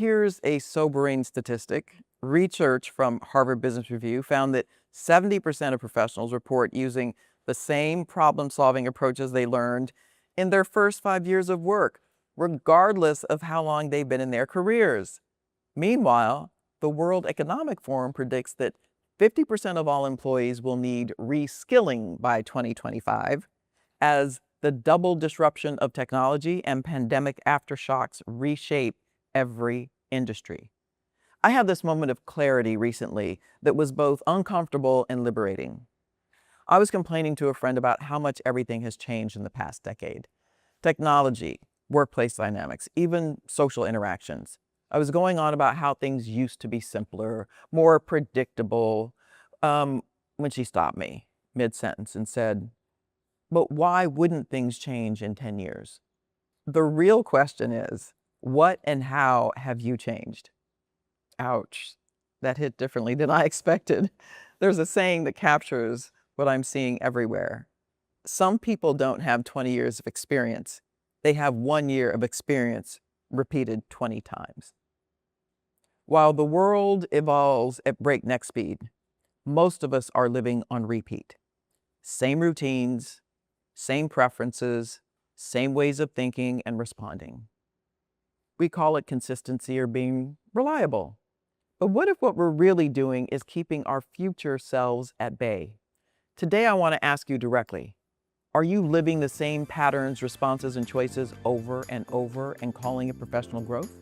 Here's a sobering statistic. Research from Harvard Business Review found that 70% of professionals report using the same problem-solving approaches they learned in their first 5 years of work, regardless of how long they've been in their careers. Meanwhile, the World Economic Forum predicts that 50% of all employees will need reskilling by 2025 as the double disruption of technology and pandemic aftershocks reshape every industry. I had this moment of clarity recently that was both uncomfortable and liberating. I was complaining to a friend about how much everything has changed in the past decade. Technology, workplace dynamics, even social interactions. I was going on about how things used to be simpler, more predictable, when she stopped me mid-sentence and said, "But why wouldn't things change in 10 years? The real question is, what and how have you changed?" Ouch, that hit differently than I expected. There's a saying that captures what I'm seeing everywhere. Some people don't have 20 years of experience. They have 1 year of experience repeated 20 times. While the world evolves at breakneck speed, most of us are living on repeat. Same routines, same preferences, same ways of thinking and responding. We call it consistency or being reliable. But what if what we're really doing is keeping our future selves at bay? Today, I want to ask you directly, are you living the same patterns, responses, and choices over and over and calling it professional growth?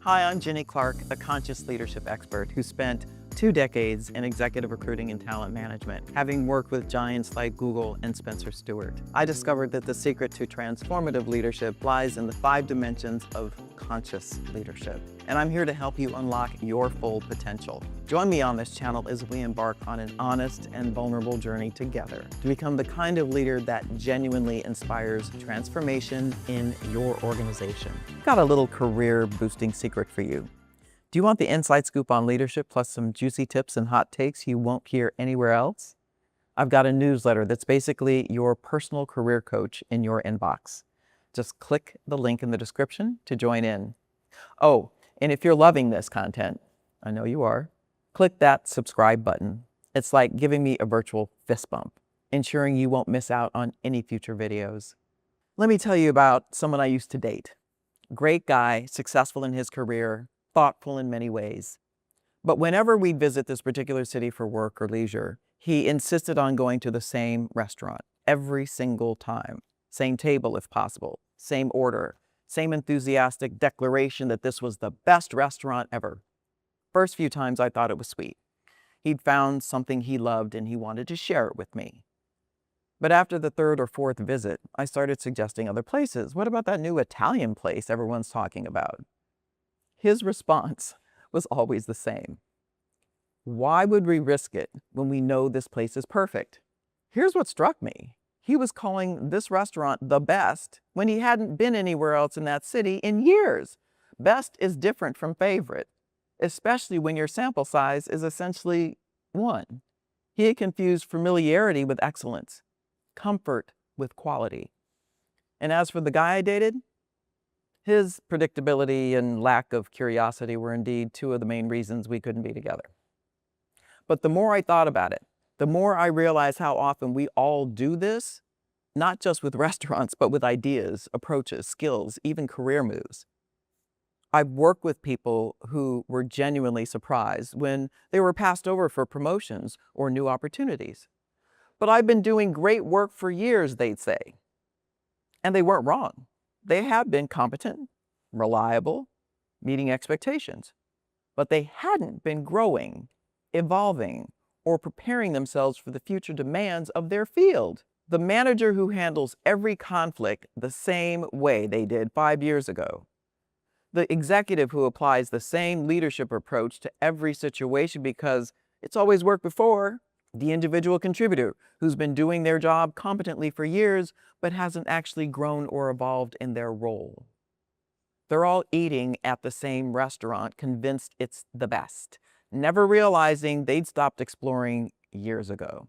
Hi, I'm Jenny Clark, a conscious leadership expert who spent 2 decades in executive recruiting and talent management, having worked with giants like Google and Spencer Stuart. I discovered that the secret to transformative leadership lies in the 5 dimensions of conscious leadership. And I'm here to help you unlock your full potential. Join me on this channel as we embark on an honest and vulnerable journey together to become the kind of leader that genuinely inspires transformation in your organization. Got a little career boosting secret for you. Do you want the inside scoop on leadership plus some juicy tips and hot takes you won't hear anywhere else? I've got a newsletter that's basically your personal career coach in your inbox. Just click the link in the description to join in. Oh, and if you're loving this content, I know you are, click that subscribe button. It's like giving me a virtual fist bump, ensuring you won't miss out on any future videos. Let me tell you about someone I used to date. Great guy, successful in his career, thoughtful in many ways. But whenever we visit this particular city for work or leisure, he insisted on going to the same restaurant every single time. Same table if possible, same order, same enthusiastic declaration that this was the best restaurant ever. First few times I thought it was sweet. He'd found something he loved and he wanted to share it with me. But after the 3rd or 4th visit, I started suggesting other places. What about that new Italian place everyone's talking about? His response was always the same. Why would we risk it when we know this place is perfect? Here's what struck me. He was calling this restaurant the best when he hadn't been anywhere else in that city in years. Best is different from favorite, especially when your sample size is essentially 1. He had confused familiarity with excellence, comfort with quality. And as for the guy I dated, his predictability and lack of curiosity were indeed 2 of the main reasons we couldn't be together. But the more I thought about it, the more I realized how often we all do this, not just with restaurants, but with ideas, approaches, skills, even career moves. I've worked with people who were genuinely surprised when they were passed over for promotions or new opportunities. But I've been doing great work for years, they'd say. And they weren't wrong. They have been competent, reliable, meeting expectations. But they hadn't been growing, evolving, or preparing themselves for the future demands of their field. The manager who handles every conflict the same way they did 5 years ago. The executive who applies the same leadership approach to every situation because it's always worked before. The individual contributor who's been doing their job competently for years but hasn't actually grown or evolved in their role. They're all eating at the same restaurant, convinced it's the best, never realizing they'd stopped exploring years ago.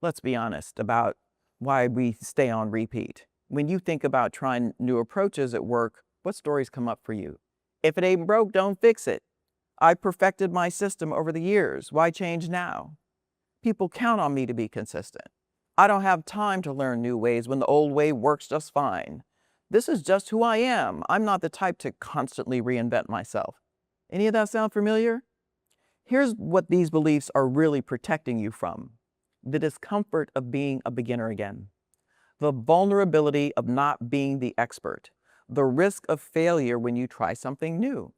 Let's be honest about why we stay on repeat. When you think about trying new approaches at work, what stories come up for you? If it ain't broke, don't fix it. I perfected my system over the years. Why change now? People count on me to be consistent. I don't have time to learn new ways when the old way works just fine. This is just who I am. I'm not the type to constantly reinvent myself. Any of that sound familiar? Here's what these beliefs are really protecting you from: the discomfort of being a beginner again, the vulnerability of not being the expert, the risk of failure when you try something new.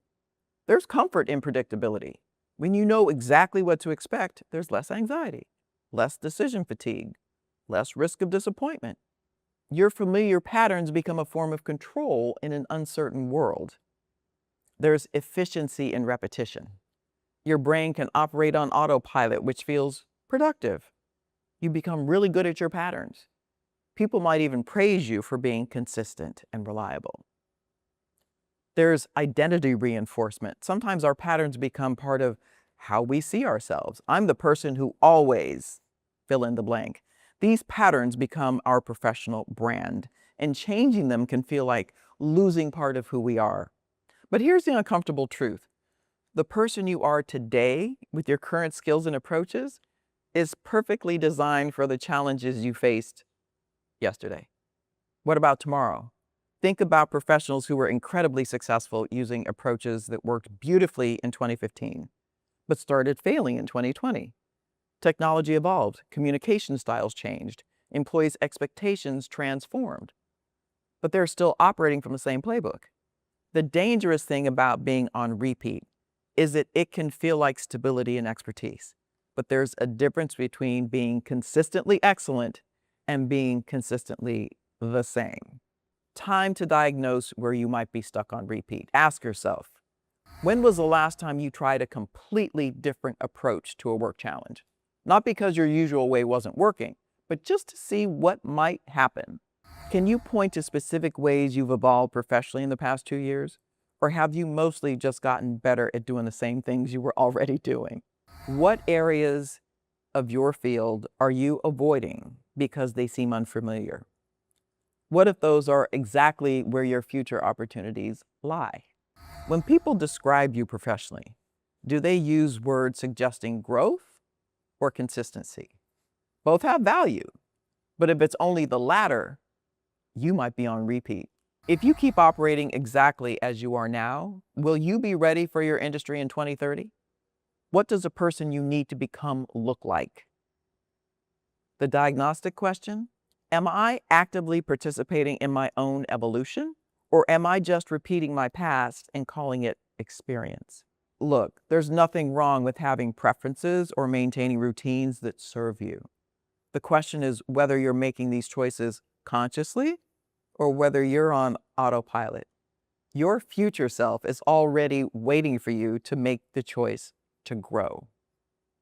There's comfort in predictability. When you know exactly what to expect, there's less anxiety, less decision fatigue, less risk of disappointment. Your familiar patterns become a form of control in an uncertain world. There's efficiency in repetition. Your brain can operate on autopilot, which feels productive. You become really good at your patterns. People might even praise you for being consistent and reliable. There's identity reinforcement. Sometimes our patterns become part of how we see ourselves. I'm the person who always fill in the blank. These patterns become our professional brand, and changing them can feel like losing part of who we are. But here's the uncomfortable truth. The person you are today, with your current skills and approaches, is perfectly designed for the challenges you faced yesterday. What about tomorrow? Think about professionals who were incredibly successful using approaches that worked beautifully in 2015, but started failing in 2020. Technology evolved, communication styles changed, employees' expectations transformed, but they're still operating from the same playbook. The dangerous thing about being on repeat is that it can feel like stability and expertise, but there's a difference between being consistently excellent and being consistently the same. Time to diagnose where you might be stuck on repeat. Ask yourself, when was the last time you tried a completely different approach to a work challenge? Not because your usual way wasn't working, but just to see what might happen. Can you point to specific ways you've evolved professionally in the past 2 years? Or have you mostly just gotten better at doing the same things you were already doing? What areas of your field are you avoiding because they seem unfamiliar? What if those are exactly where your future opportunities lie? When people describe you professionally, do they use words suggesting growth or consistency? Both have value, but if it's only the latter, you might be on repeat. If you keep operating exactly as you are now, will you be ready for your industry in 2030? What does a person you need to become look like? The diagnostic question: am I actively participating in my own evolution, or am I just repeating my past and calling it experience? Look, there's nothing wrong with having preferences or maintaining routines that serve you. The question is whether you're making these choices consciously or whether you're on autopilot. Your future self is already waiting for you to make the choice to grow.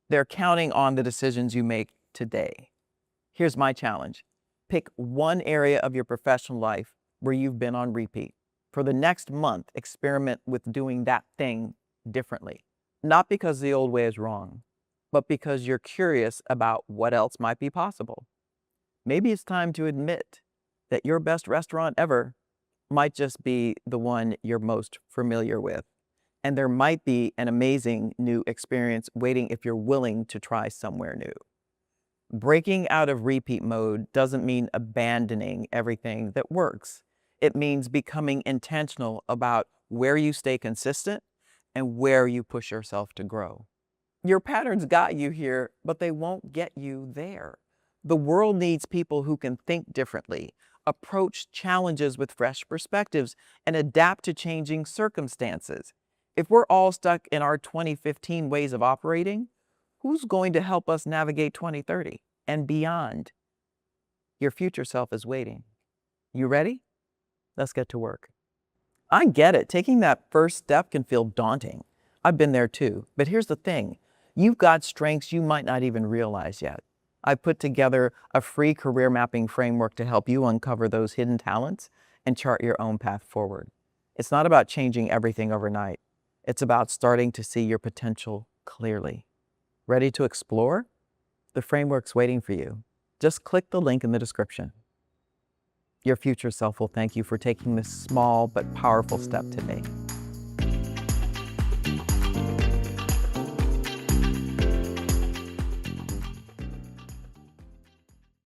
They're counting on the decisions you make today. Here's my challenge. Pick one area of your professional life where you've been on repeat. For the next month, experiment with doing that thing differently. Not because the old way is wrong, but because you're curious about what else might be possible. Maybe it's time to admit that your best restaurant ever might just be the one you're most familiar with. And there might be an amazing new experience waiting if you're willing to try somewhere new. Breaking out of repeat mode doesn't mean abandoning everything that works. It means becoming intentional about where you stay consistent and where you push yourself to grow. Your patterns got you here, but they won't get you there. The world needs people who can think differently, approach challenges with fresh perspectives, and adapt to changing circumstances. If we're all stuck in our 2015 ways of operating, who's going to help us navigate 2030 and beyond? Your future self is waiting. You ready? Let's get to work. I get it. Taking that first step can feel daunting. I've been there too. But here's the thing. You've got strengths you might not even realize yet. I put together a free career mapping framework to help you uncover those hidden talents and chart your own path forward. It's not about changing everything overnight. It's about starting to see your potential clearly. Ready to explore? The framework's waiting for you. Just click the link in the description. Your future self will thank you for taking this small but powerful step today.